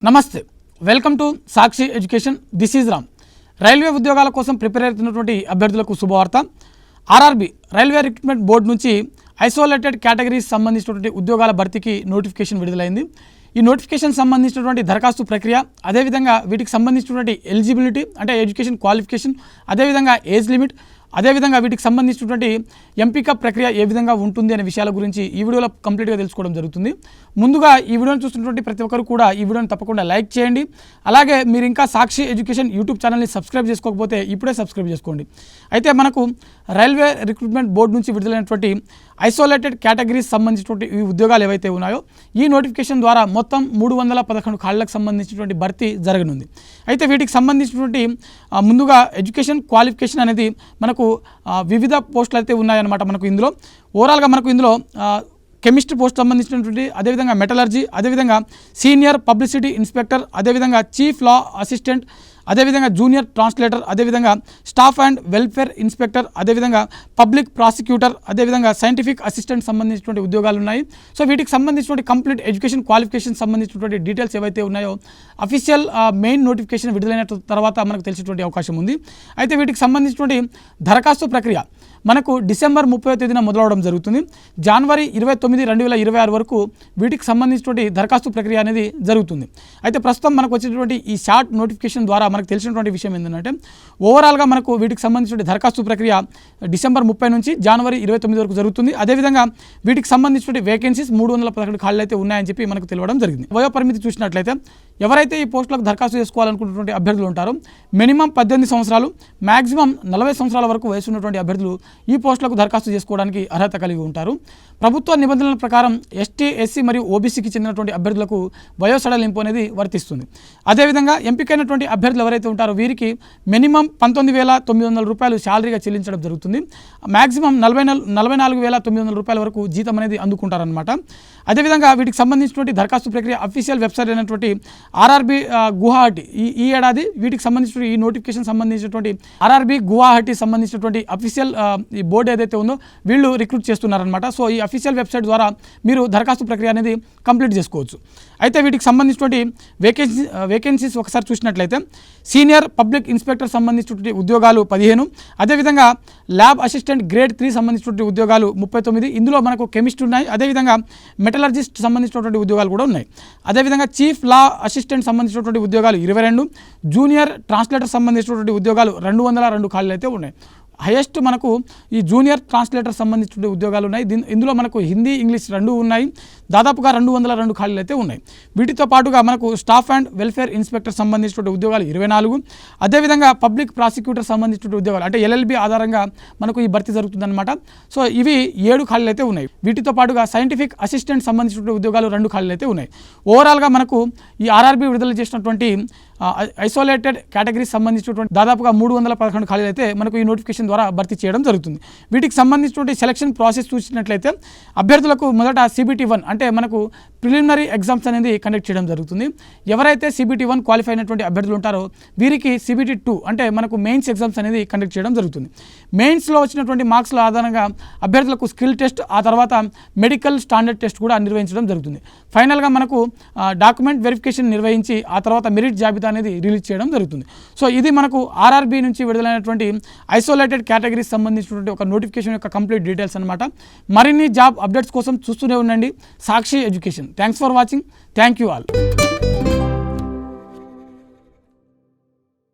నమస్తే welcome to Sakshi education this is Ram railway ఉద్యోగాల కోసం ప్రిపేర్ అవుతున్నటువంటి అభ్యర్థులకు శుభవార్త ఆర్ఆర్బి రైల్వే రిక్రూట్మెంట్ బోర్డు నుంచి ఐసోలేటెడ్ కేటగిరీస్ సంబంధించినటువంటి ఉద్యోగాల భర్తీకి నోటిఫికేషన్ విడుదలైంది ఈ నోటిఫికేషన్ సంబంధించినటువంటి దరఖాస్తు ప్రక్రియ అదేవిధంగా వీటికి సంబంధించినటువంటి ఎలిజిబిలిటీ అంటే ఎడ్యుకేషన్ క్వాలిఫికేషన్ అదేవిధంగా ఏజ్ లిమిట్ అదేవిధంగా వీటికి సంబంధించినటువంటి ఎంపిక ప్రక్రియ ఏ విధంగా ఉంటుంది అనే విషయాల గురించి ఈ వీడియోలో కంప్లీట్గా తెలుసుకోవడం జరుగుతుంది ముందుగా ఈ వీడియోని చూస్తున్నటువంటి ప్రతి ఒక్కరు కూడా ఈ వీడియోని తప్పకుండా లైక్ చేయండి అలాగే మీరు ఇంకా సాక్షి ఎడ్యుకేషన్ యూట్యూబ్ ఛానల్ని సబ్స్క్రైబ్ చేసుకోకపోతే ఇప్పుడే సబ్స్క్రైబ్ చేసుకోండి అయితే మనకు రైల్వే రిక్రూట్మెంట్ బోర్డు నుంచి విడుదలైనటువంటి ఐసోలేటెడ్ కేటగిరీస్ సంబంధించినటువంటి ఈ ఉద్యోగాలు ఏవైతే ఉన్నాయో ఈ నోటిఫికేషన్ ద్వారా మొత్తం 311 ఖాళీలకు సంబంధించినటువంటి భర్తీ జరగనుంది అయితే వీటికి సంబంధించినటువంటి ముందుగా ఎడ్యుకేషన్ క్వాలిఫికేషన్ అనేది మనకు వివిధ పోస్టులు అయితే ఉన్నాయన్నమాట మనకు ఇందులో ఓవరాల్గా మనకు ఇందులో కెమిస్ట్రీ పోస్ట్ సంబంధించినటువంటి అదేవిధంగా మెటలర్జీ అదేవిధంగా సీనియర్ పబ్లిసిటీ ఇన్స్పెక్టర్ అదేవిధంగా చీఫ్ లా అసిస్టెంట్ అదేవిధంగా జూనియర్ ట్రాన్స్లేటర్ అదేవిధంగా స్టాఫ్ అండ్ వెల్ఫేర్ ఇన్స్పెక్టర్ అదేవిధంగా పబ్లిక్ ప్రాసిక్యూటర్ అదేవిధంగా సైంటిఫిక్ అసిస్టెంట్ సంబంధించినటువంటి ఉద్యోగాలు ఉన్నాయి సో వీటికి సంబంధించినటువంటి కంప్లీట్ ఎడ్యుకేషన్ క్వాలిఫికేషన్ సంబంధించినటువంటి డీటెయిల్స్ ఏవైతే ఉన్నాయో అఫీషియల్ మెయిన్ నోటిఫికేషన్ విడుదలైన తర్వాత మనకు తెలిసేటువంటి అవకాశం ఉంది అయితే వీటికి సంబంధించినటువంటి దరఖాస్తు ప్రక్రియ మనకు డిసెంబర్ 30వ తేదీన మొదలవడం జరుగుతుంది జనవరి 29, 2026 వరకు వీటికి సంబంధించినటువంటి దరఖాస్తు ప్రక్రియ అనేది జరుగుతుంది అయితే ప్రస్తుతం మనకు వచ్చేటువంటి ఈ షార్ట్ నోటిఫికేషన్ ద్వారా మనకు తెలిసినటువంటి విషయం ఏంటంటే ఓవరాల్గా మనకు వీటికి సంబంధించిన దరఖాస్తు ప్రక్రియ డిసెంబర్ 30 నుంచి జనవరి 29 వరకు జరుగుతుంది అదేవిధంగా వీటికి సంబంధించిన వేకెన్సీస్ 311 ఖాళీలు అయితే ఉన్నాయని చెప్పి మనకు తెలియడం జరిగింది వయో పరిమితి చూసినట్లయితే ఎవరైతే ఈ పోస్టులకు దరఖాస్తు చేసుకోవాలనుకుంటున్నటువంటి అభ్యర్థులు ఉంటారో మినిమం 18 సంవత్సరాలు మ్యాక్సిమం 40 సంవత్సరాల వరకు వయసు ఉన్నటువంటి అభ్యర్థులు ఈ పోస్టులకు దరఖాస్తు చేసుకోవడానికి అర్హత కలిగి ఉంటారు ప్రభుత్వ నిబంధనల ప్రకారం ఎస్టీ ఎస్సీ మరియు ఓబీసీకి చెందినటువంటి అభ్యర్థులకు వయో సడలింపు అనేది వర్తిస్తుంది అదేవిధంగా ఎంపికైనటువంటి అభ్యర్థులు ఎవరైతే ఉంటారో వీరికి మినిమం 19,900 రూపాయలు శాలరీగా చెల్లించడం జరుగుతుంది మ్యాక్సిమం 44,900 రూపాయల వరకు జీతం అనేది అందుకుంటారనమాట అదేవిధంగా వీటికి సంబంధించినటువంటి దరఖాస్తు ప్రక్రియ అఫీషియల్ వెబ్సైట్ అయినటువంటి ఆర్ఆర్బి గువాహటి ఈ ఏడాది వీటికి సంబంధించిన ఈ నోటిఫికేషన్ సంబంధించినటువంటి ఆర్ఆర్బి గువాహటి సంబంధించినటువంటి అఫీషియల్ ఈ బోర్డు ఏదైతే ఉందో వీళ్ళు రిక్రూట్ చేస్తున్నారనమాట సో ఈ అఫీషియల్ వెబ్సైట్ ద్వారా మీరు దరఖాస్తు ప్రక్రియ అనేది కంప్లీట్ చేసుకోవచ్చు అయితే వీటికి సంబంధించినటువంటి వేకెన్సీస్ ఒకసారి చూసినట్లయితే సీనియర్ పబ్లిక్ ఇన్స్పెక్టర్ సంబంధించినటువంటి ఉద్యోగాలు 15 అదేవిధంగా ల్యాబ్ అసిస్టెంట్ గ్రేడ్ 3 సంబంధించినటువంటి ఉద్యోగాలు 39 ఇందులో మనకు కెమిస్ట్ ఉన్నాయి అదేవిధంగా మెటలర్జిస్ట్ సంబంధించినటువంటి ఉద్యోగాలు కూడా ఉన్నాయి అదేవిధంగా చీఫ్ లా అసిస్టెంట్ సంబంధించినటువంటి ఉద్యోగాలు 22 జూనియర్ ట్రాన్స్లేటర్ సంబంధించినటువంటి ఉద్యోగాలు 202 ఖాళీలు అయితే ఉన్నాయి హైయెస్ట్ మనకు ఈ జూనియర్ ట్రాన్స్లేటర్ సంబంధించిన ఉద్యోగాలు ఉన్నాయి ఇందులో మనకు హిందీ ఇంగ్లీష్ రెండు ఉన్నాయి దాదాపుగా 202 ఖాళీలు అయితే ఉన్నాయి వీటితో పాటుగా మనకు స్టాఫ్ అండ్ వెల్ఫేర్ ఇన్స్పెక్టర్ సంబంధించిన ఉద్యోగాలు 24 అదేవిధంగా పబ్లిక్ ప్రాసిక్యూటర్ సంబంధించిన ఉద్యోగాలు అంటే ఎల్ఎల్బి ఆధారంగా మనకు ఈ భర్తీ జరుగుతుందన్నమాట సో ఇవి 7 ఖాళీలు అయితే ఉన్నాయి వీటితో పాటుగా సైంటిఫిక్ అసిస్టెంట్ సంబంధించిన ఉద్యోగాలు 2 ఖాళీలు అయితే ఉన్నాయి ఓవరాల్గా మనకు ఈ ఆర్ఆర్బి విడుదల చేసినటువంటి ఐసోలేటెడ్ కేటగిరీస్ సంబంధించినటువంటి దాదాపుగా 311 ఖాళీలు అయితే మనకు ఈ నోటిఫికేషన్ ద్వారా భర్తీ చేయడం జరుగుతుంది వీటికి సంబంధించినటువంటి సెలక్షన్ ప్రాసెస్ చూసినట్లయితే అభ్యర్థులకు మొదట CBT-1 అంటే మనకు ప్రిలిమినరీ ఎగ్జామ్స్ అనేది కండక్ట్ చేయడం జరుగుతుంది ఎవరైతే CBT-1 క్వాలిఫై అయినటువంటి అభ్యర్థులు ఉంటారో వీరికి CBT-2 అంటే మనకు మెయిన్స్ ఎగ్జామ్స్ అనేది కండక్ట్ చేయడం జరుగుతుంది మెయిన్స్లో వచ్చినటువంటి మార్క్స్ల ఆధారంగా అభ్యర్థులకు స్కిల్ టెస్ట్ ఆ తర్వాత మెడికల్ స్టాండర్డ్ టెస్ట్ కూడా నిర్వహించడం జరుగుతుంది ఫైనల్గా మనకు డాక్యుమెంట్ వెరిఫికేషన్ నిర్వహించి ఆ తర్వాత మెరిట్ జాబితా అనేది రిలీజ్ చేయడం జరుగుతుంది సో ఇది మనకు ఆర్ఆర్బి నుంచి విడుదలైనటువంటి ఐసోలేటెడ్ కేటగిరీస్ సంబంధించినటువంటి ఒక నోటిఫికేషన్ యొక్క కంప్లీట్ డీటెయిల్స్ అనమాట మరిన్ని జాబ్ అప్డేట్స్ కోసం చూస్తూనే ఉండండి Sakshi education thanks for watching thank you all